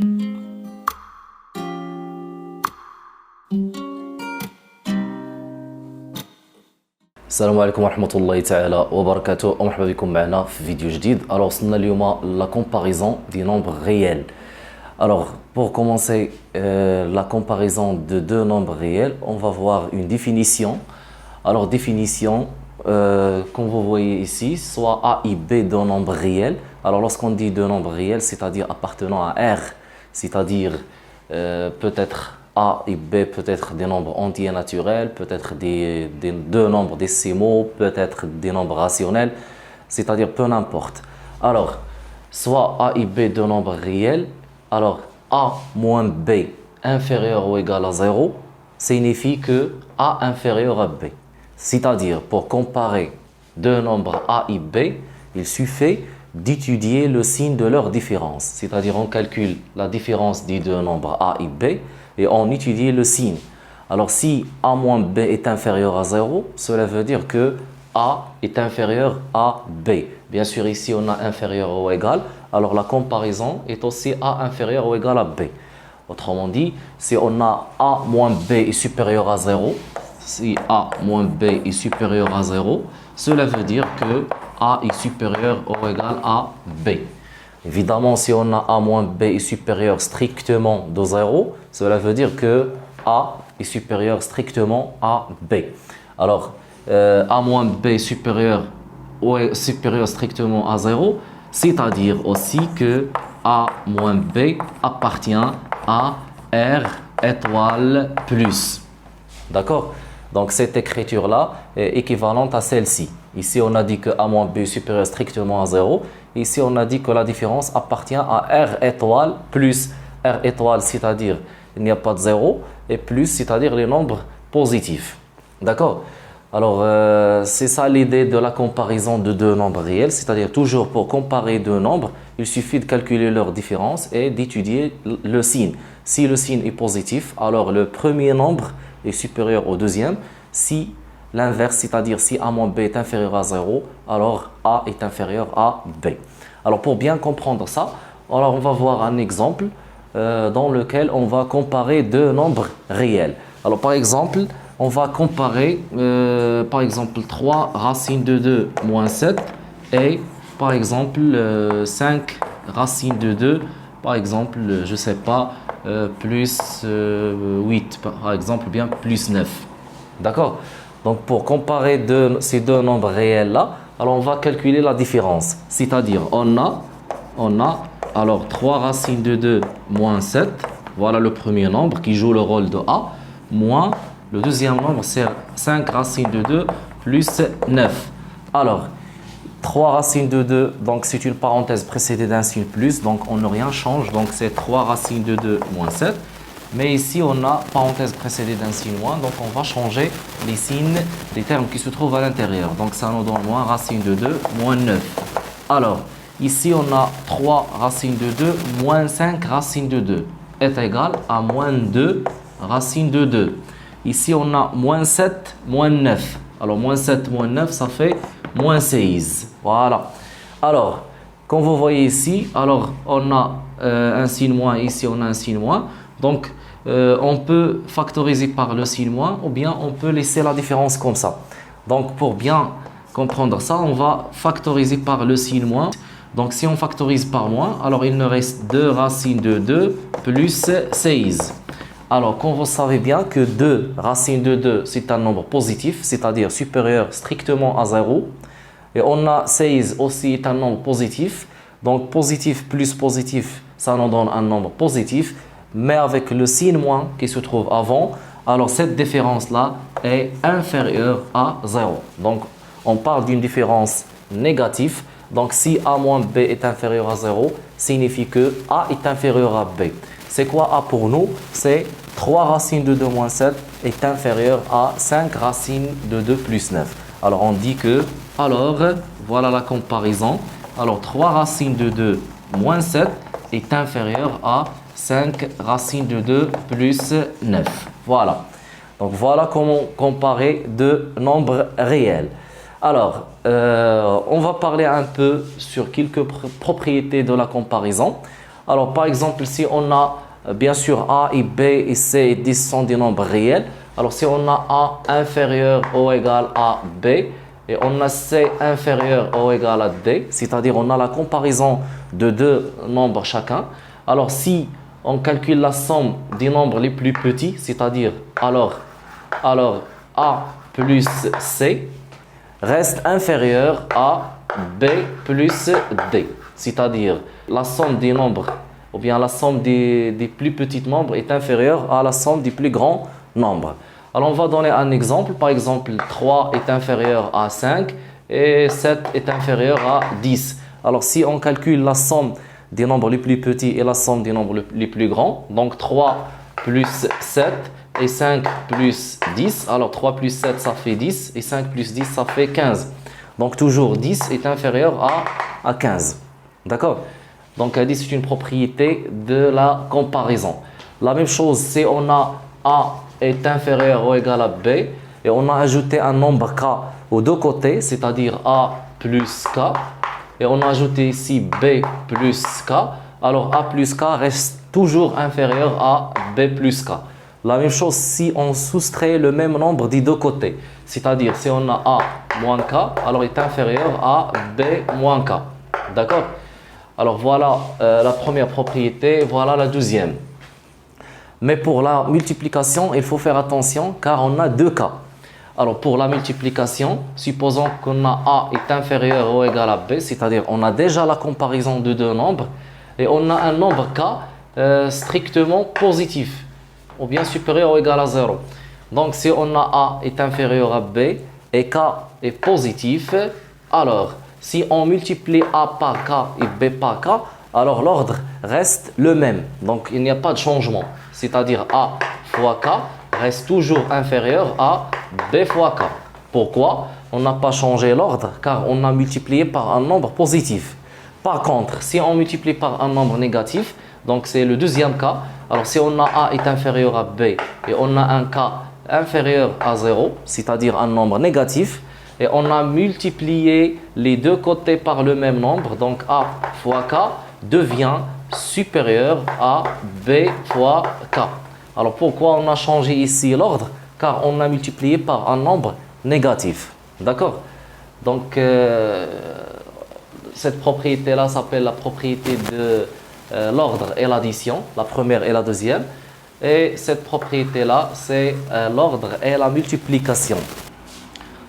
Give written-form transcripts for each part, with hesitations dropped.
السلام عليكم ورحمة الله تعالى وبركاته ومرحبا بكم معنا في فيديو جديد. Alors وصلنا اليوم la comparaison des nombres réels. Alors pour commencer la comparaison de deux nombres réels, on va voir une définition. Alors définition comme vous voyez ici, soit A et B d'un nombre réel. Alors lorsqu'on dit deux nombres réels, c'est-à-dire appartenant à R, c'est-à-dire peut-être A et B, peut-être des nombres entiers naturels, peut-être deux nombres décimaux, peut-être des nombres rationnels, c'est-à-dire peu n'importe. Alors, soit A et B deux nombres réels, alors A moins B inférieur ou égal à 0 signifie que A inférieur à B. C'est-à-dire, pour comparer deux nombres A et B, il suffit d'étudier le signe de leur différence. C'est-à-dire, on calcule la différence des deux nombres A et B, et on étudie le signe. Alors si A moins B est inférieur à 0, cela veut dire que A est inférieur à B. Bien sûr, ici on a inférieur ou égal, alors la comparaison est aussi A inférieur ou égal à B. Autrement dit, si on a A moins B est supérieur à 0, si A moins B est supérieur à 0, cela veut dire que A est supérieur ou égal à B. Évidemment, si on a A moins B est supérieur strictement de 0, cela veut dire que A est supérieur strictement à B. Alors, A moins B est supérieur strictement à 0, c'est-à-dire aussi que A moins B appartient à R étoile plus. D'accord? Donc, cette écriture-là est équivalente à celle-ci. Ici, on a dit que A moins B est supérieur strictement à 0. Ici, on a dit que la différence appartient à R étoile plus R étoile, c'est-à-dire il n'y a pas de 0, et plus, c'est-à-dire les nombres positifs. D'accord? Alors, c'est ça l'idée de la comparaison de deux nombres réels, c'est-à-dire toujours pour comparer deux nombres, il suffit de calculer leur différence et d'étudier le signe. Si le signe est positif, alors le premier nombre est supérieur au deuxième. Si l'inverse, c'est-à-dire si A moins B est inférieur à 0, alors A est inférieur à B. Alors pour bien comprendre ça, alors on va voir un exemple dans lequel on va comparer deux nombres réels. Alors par exemple, on va comparer par exemple 3 racines de 2 moins 7 et par exemple 5 racines de 2, par exemple, je sais pas, plus 8, par exemple, bien plus 9. D'accord? Donc, pour comparer ces deux nombres réels-là, alors on va calculer la différence. C'est-à-dire, on a alors 3 racines de 2 moins 7, voilà le premier nombre qui joue le rôle de A, moins le deuxième nombre, c'est 5 racines de 2 plus 9. Alors, 3 racines de 2, donc c'est une parenthèse précédée d'un signe plus, donc on ne rien change, donc c'est 3 racines de 2 moins 7. Mais ici, on a parenthèse précédée d'un signe moins, donc on va changer les signes, les termes qui se trouvent à l'intérieur. Donc ça nous donne moins racine de 2, moins 9. Alors, ici, on a 3 racines de 2, moins 5 racines de 2 est égal à moins 2 racines de 2. Ici, on a moins 7, moins 9. Alors, moins 7, moins 9, ça fait moins 16. Voilà. Alors, comme vous voyez ici, alors on a un signe moins, ici on a un signe moins. Donc, on peut factoriser par le signe moins ou bien on peut laisser la différence comme ça. Donc, pour bien comprendre ça, on va factoriser par le signe moins. Donc, si on factorise par moins, alors il nous reste 2 racines de 2 plus 16. Alors, comme vous savez bien que 2 racines de 2, c'est un nombre positif, c'est-à-dire supérieur strictement à 0. Et on a 16 aussi est un nombre positif. Donc, positif plus positif, ça nous donne un nombre positif. Mais avec le signe moins qui se trouve avant, alors cette différence-là est inférieure à 0. Donc, on parle d'une différence négative. Donc, si A moins B est inférieur à 0, signifie que A est inférieur à B. C'est quoi A pour nous? C'est 3 racines de 2 moins 7 est inférieur à 5 racines de 2 plus 9. Alors, on dit que, alors, voilà la comparaison. Alors, 3 racines de 2 moins 7 est inférieur à 5 racines de 2 plus 9. Voilà. Donc, voilà comment comparer deux nombres réels. Alors, on va parler un peu sur quelques propriétés de la comparaison. Alors, par exemple, si on a, bien sûr, A et B et C et 10 sont des nombres réels. Alors, si on a A inférieur ou égal à B, et on a C inférieur ou égal à D, c'est-à-dire on a la comparaison de deux nombres chacun. Alors, si on calcule la somme des nombres les plus petits, c'est-à-dire alors A plus C reste inférieur à B plus D. C'est-à-dire la somme des nombres, ou bien la somme des plus petits nombres est inférieure à la somme des plus grands nombres. Alors on va donner un exemple. Par exemple, 3 est inférieur à 5 et 7 est inférieur à 10. Alors si on calcule la somme des nombres les plus petits et la somme des nombres les plus grands, donc 3 plus 7 et 5 plus 10, alors 3 plus 7 ça fait 10 et 5 plus 10 ça fait 15. Donc toujours 10 est inférieur à 15. D'accord? Donc 10 c'est une propriété de la comparaison. La même chose, si on a A est inférieur ou égal à B et on a ajouté un nombre K aux deux côtés, c'est-à-dire A plus K, et on a ajouté ici B plus K, alors A plus K reste toujours inférieur à B plus K. La même chose si on soustrait le même nombre des deux côtés, c'est-à-dire si on a A moins K, alors il est inférieur à B moins K. D'accord? Alors voilà la première propriété, voilà la deuxième. Mais pour la multiplication, il faut faire attention car on a deux cas. Alors pour la multiplication, supposons qu'on a A est inférieur ou égal à B, c'est-à-dire on a déjà la comparaison de deux nombres et on a un nombre K strictement positif ou bien supérieur ou égal à 0. Donc si on a A est inférieur à B et K est positif, alors si on multiplie A par K et B par K, alors l'ordre reste le même. Donc il n'y a pas de changement. C'est-à-dire A fois K reste toujours inférieur à B fois K. Pourquoi? On n'a pas changé l'ordre car on a multiplié par un nombre positif. Par contre, si on multiplie par un nombre négatif, donc c'est le deuxième cas. Alors si on a A est inférieur à B et on a un K inférieur à 0, c'est-à-dire un nombre négatif, et on a multiplié les deux côtés par le même nombre, donc A fois K devient supérieur à B fois K. Alors pourquoi on a changé ici l'ordre? Car on a multiplié par un nombre négatif. D'accord? Donc cette propriété-là s'appelle la propriété de l'ordre et l'addition, la première et la deuxième. Et cette propriété-là, c'est l'ordre et la multiplication.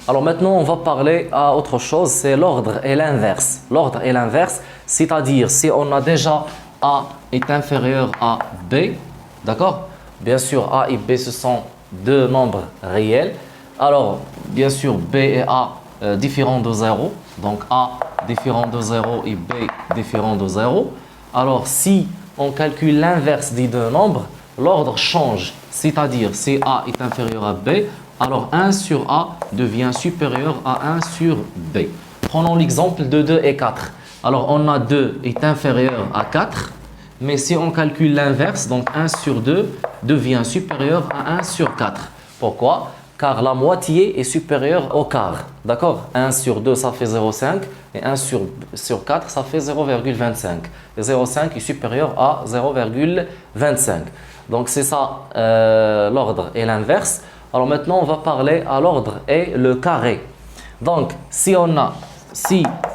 Alors maintenant, on va parler à autre chose, c'est l'ordre et l'inverse. L'ordre et l'inverse, c'est-à-dire si on a déjà A est inférieur à B, d'accord? Bien sûr, A et B, ce sont deux nombres réels. Alors, bien sûr, B et A différents de 0. Donc, A différent de 0 et B différent de 0. Alors, si on calcule l'inverse des deux nombres, l'ordre change. C'est-à-dire, si A est inférieur à B, alors 1 sur A devient supérieur à 1 sur B. Prenons l'exemple de 2 et 4. Alors, on a 2 est inférieur à 4. Mais si on calcule l'inverse, donc 1 sur 2 devient supérieur à 1 sur 4. Pourquoi? Car la moitié est supérieure au quart. D'accord? 1 sur 2, ça fait 0,5. Et 1 sur 4, ça fait 0,25. Et 0,5 est supérieur à 0,25. Donc c'est ça l'ordre et l'inverse. Alors maintenant, on va parler à l'ordre et le carré. Donc, si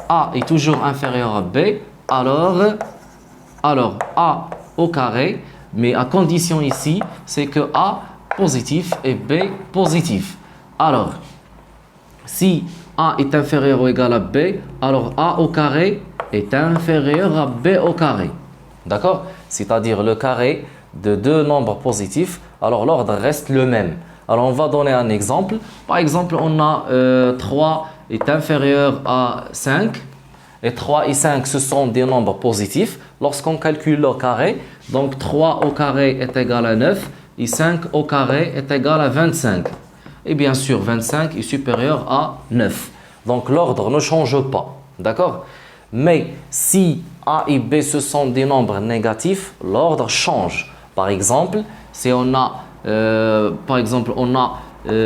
A est toujours inférieur à B, alors A au carré, mais à condition ici, c'est que A positif et B positif. Alors, si A est inférieur ou égal à B, alors A au carré est inférieur à B au carré. D'accord? C'est-à-dire le carré de deux nombres positifs, alors l'ordre reste le même. Alors, on va donner un exemple. Par exemple, on a 3 est inférieur à 5. Et 3 et 5, ce sont des nombres positifs. Lorsqu'on calcule le carré, donc 3 au carré est égal à 9 et 5 au carré est égal à 25. Et bien sûr, 25 est supérieur à 9. Donc l'ordre ne change pas. D'accord? Mais si A et B, ce sont des nombres négatifs, l'ordre change. Par exemple, si on a,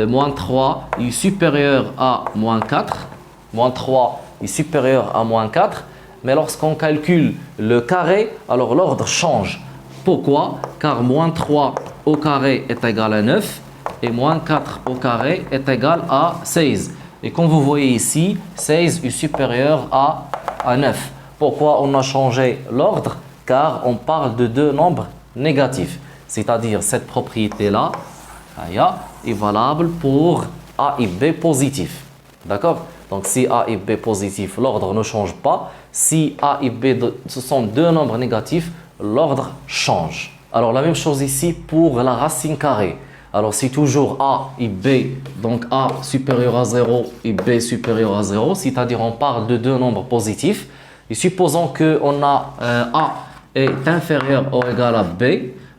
moins 3 est supérieur à moins 4, moins 3 est supérieur à moins 4, mais lorsqu'on calcule le carré, alors l'ordre change. Pourquoi? Car moins 3 au carré est égal à 9 et moins 4 au carré est égal à 16. Et comme vous voyez ici, 16 est supérieur à 9. Pourquoi on a changé l'ordre? Car on parle de deux nombres négatifs. C'est-à-dire cette propriété-là est valable pour A et B positif. D'accord? Donc si A et B positif, l'ordre ne change pas. Si A et B, ce sont deux nombres négatifs, l'ordre change. Alors la même chose ici pour la racine carrée. Alors c'est toujours A et B, donc A supérieur à 0 et B supérieur à 0, c'est-à-dire on parle de deux nombres positifs. Et supposons qu'on a A est inférieur ou égal à B,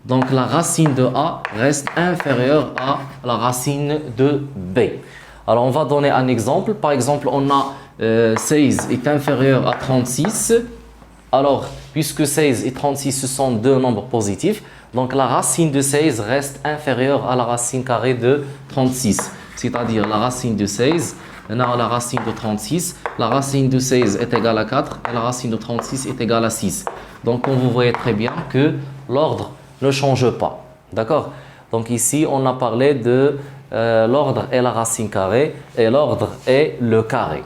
donc la racine de A reste inférieure à la racine de B. Alors on va donner un exemple. Par exemple, on a 16 est inférieur à 36. Alors, puisque 16 et 36 ce sont deux nombres positifs, donc la racine de 16 reste inférieure à la racine carrée de 36. C'est-à-dire la racine de 16, la racine de 36, la racine de 16 est égale à 4 et la racine de 36 est égale à 6. Donc, comme vous voyez très bien que l'ordre ne change pas. D'accord? Donc ici, on a parlé de l'ordre est la racine carrée et l'ordre est le carré.